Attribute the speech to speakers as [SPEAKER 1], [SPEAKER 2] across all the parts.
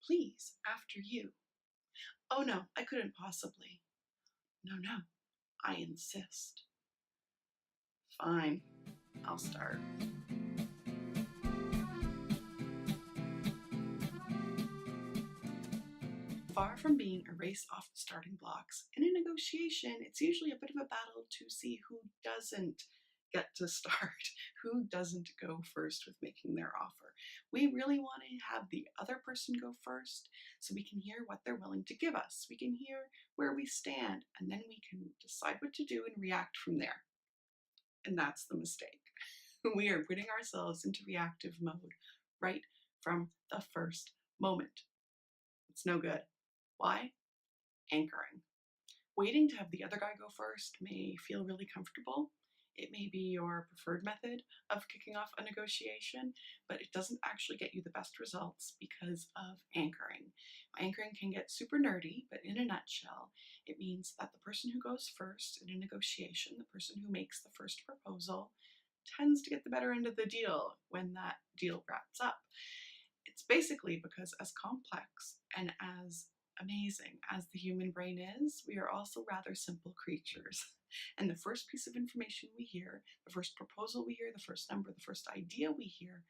[SPEAKER 1] Please, after you. Oh no, I couldn't possibly. No, no, I insist. Fine, I'll start. Far from being a race off the starting blocks, in a negotiation, it's usually a bit of a battle to see who doesn't get to start, who doesn't go first with making their offer. We really want to have the other person go first so we can hear what they're willing to give us. We can hear where we stand, and then we can decide what to do and react from there. And that's the mistake. We are putting ourselves into reactive mode right from the first moment. It's no good. Why? Anchoring. Waiting to have the other guy go first may feel really comfortable. It may be your preferred method of kicking off a negotiation, but it doesn't actually get you the best results because of anchoring. Anchoring can get super nerdy, but in a nutshell, it means that the person who goes first in a negotiation, the person who makes the first proposal, tends to get the better end of the deal when that deal wraps up. It's basically because as complex and as amazing as the human brain is, we are also rather simple creatures. And the first piece of information we hear, the first proposal we hear, the first number, the first idea we hear,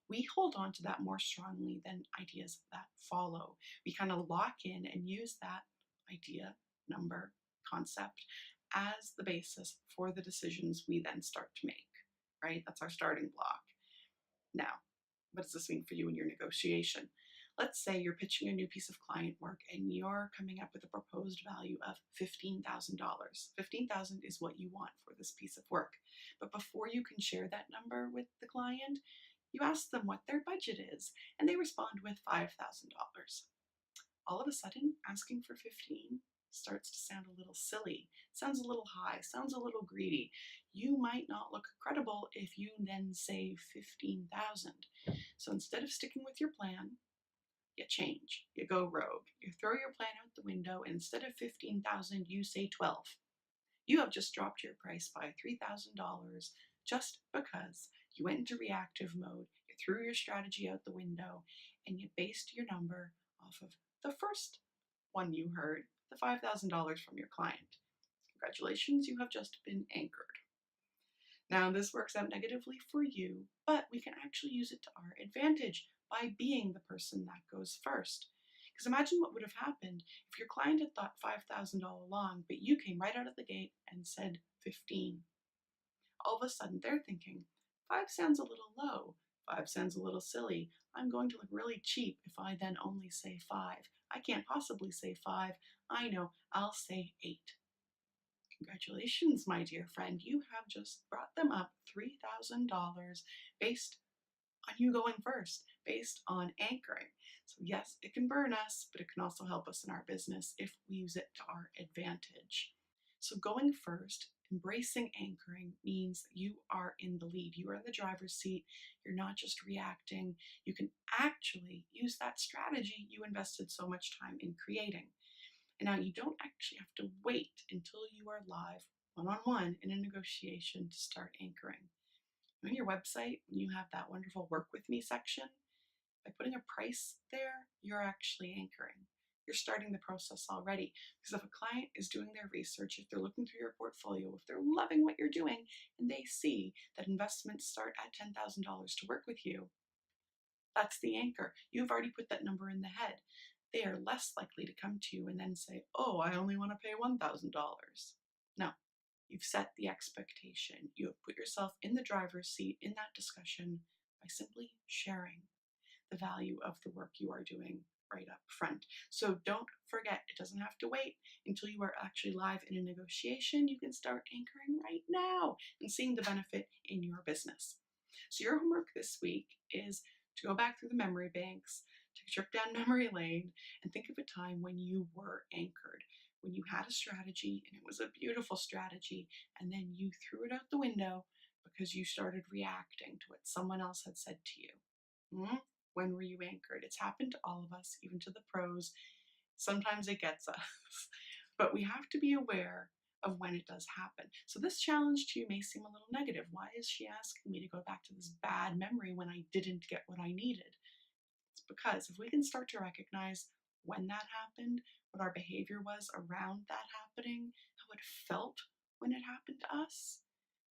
[SPEAKER 1] we hold on to that more strongly than ideas that follow. We kind of lock in and use that idea, number, concept as the basis for the decisions we then start to make, right? That's our starting block. Now, what does this mean for you in your negotiation? Let's say you're pitching a new piece of client work and you're coming up with a proposed value of $15,000. $15,000 is what you want for this piece of work. But before you can share that number with the client, you ask them what their budget is, and they respond with $5,000. All of a sudden, asking for 15 starts to sound a little silly, sounds a little high, sounds a little greedy. You might not look credible if you then say 15,000. So instead of sticking with your plan, you change, you go rogue, you throw your plan out the window, and instead of 15,000, you say 12. You have just dropped your price by $3,000 just because you went into reactive mode, you threw your strategy out the window, and you based your number off of the first one you heard, the $5,000 from your client. Congratulations, you have just been anchored. Now, this works out negatively for you, but we can actually use it to our advantage by being the person that goes first. Because imagine what would have happened if your client had thought 5,000 all along, but you came right out of the gate and said 15. All of a sudden, they're thinking, 5 sounds a little low. 5 sounds a little silly. I'm going to look really cheap if I then only say 5. I can't possibly say 5. I know, I'll say 8. Congratulations, my dear friend. You have just brought them up $3,000 based on you going first, based on anchoring. So yes, it can burn us, but it can also help us in our business if we use it to our advantage. So going first, embracing anchoring means that you are in the lead. You are in the driver's seat. You're not just reacting. You can actually use that strategy you invested so much time in creating. And now you don't actually have to wait until you are live one-on-one in a negotiation to start anchoring. On your website, when you have that wonderful work with me section, by putting a price there, you're actually anchoring. You're starting the process already. Because if a client is doing their research, if they're looking through your portfolio, if they're loving what you're doing, and they see that investments start at $10,000 to work with you, that's the anchor. You've already put that number in the head. They are less likely to come to you and then say, oh, I only want to pay $1,000. No, you've set the expectation. You have put yourself in the driver's seat in that discussion by simply sharing the value of the work you are doing right up front. So don't forget, it doesn't have to wait until you are actually live in a negotiation. You can start anchoring right now and seeing the benefit in your business. So your homework this week is to go back through the memory banks, take a trip down memory lane, and think of a time when you were anchored, when you had a strategy and it was a beautiful strategy, and then you threw it out the window because you started reacting to what someone else had said to you. When were you anchored? It's happened to all of us, even to the pros. Sometimes it gets us, but we have to be aware of when it does happen. So this challenge to you may seem a little negative. Why is she asking me to go back to this bad memory when I didn't get what I needed? It's Because if we can start to recognize when that happened, what our behavior was around that happening, how it felt when it happened to us,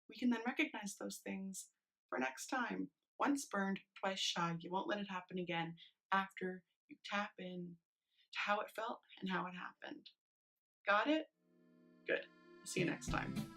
[SPEAKER 1] we can then recognize those things for next time. Once burned, twice shy. You won't let it happen again after you tap in to how it felt and how it happened. Got it? Good. See you next time.